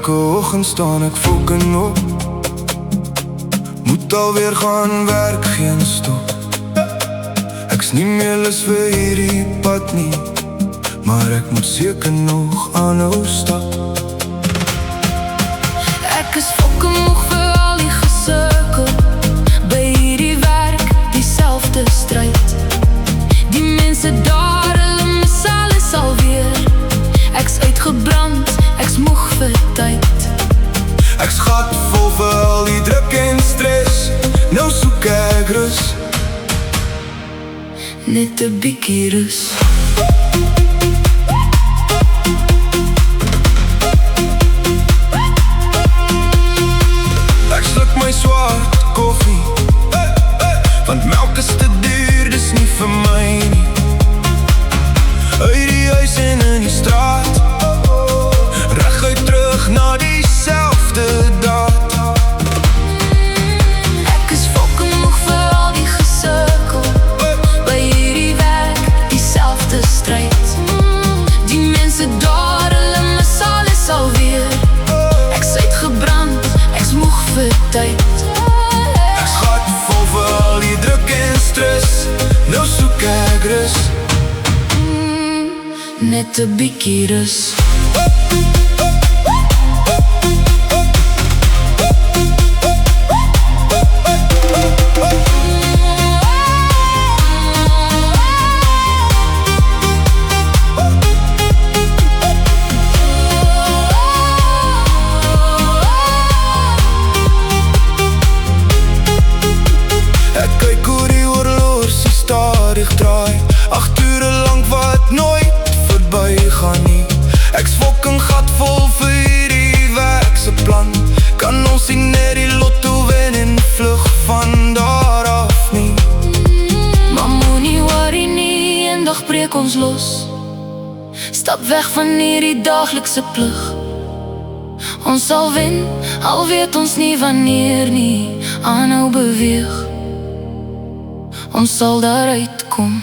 Elke oggend staan ek fucking op, moet alweer gaan werk, geen stop. Ek's nie meer lus vir hierdie pad nie, maar ek moet seker nog aanhou stap. Ek is fucking moeg vir al die gesukkel, by hierdie werk, dieselfde stryd. Die mense daar, hulle mis alles alweer. Ek's uitgebrand, ek's moeg vir tyd. Ek's gatvol vir al die druk en stress, nou soek ek rus, net 'n bietjie rus. Ek sluk my swart koffie, want melk is te duur, dis nie vir my nie. Uit die huis en in die straat, reguit terug na dieselfde daad. Ek is fucking moeg vir al die gesukkel, by hierdie werk, dieselfde stryd. Die mense daar, hulle mis alles alweer. Ek's uitgebrand, ek's moeg vir tyd. Ek's gatvol vir al die druk en stress, nou soek ek rus, net 'n bietjie rus. Ek kyk hoe die oorlosie stadig draai, 8 ure lang wat nooit verby gaan nie. Ek's fucking gatvol vir hierdie werk se plan, kan ons nie net die lotto wen en vlug van daar af nie. Maar moenie worry nie, eendag breek ons los. Stap weg van hierdie daaglikse plug. Ons sal wen, al weet ons nie wanneer nie. Aanhou beweeg, ons sal daaruit kom.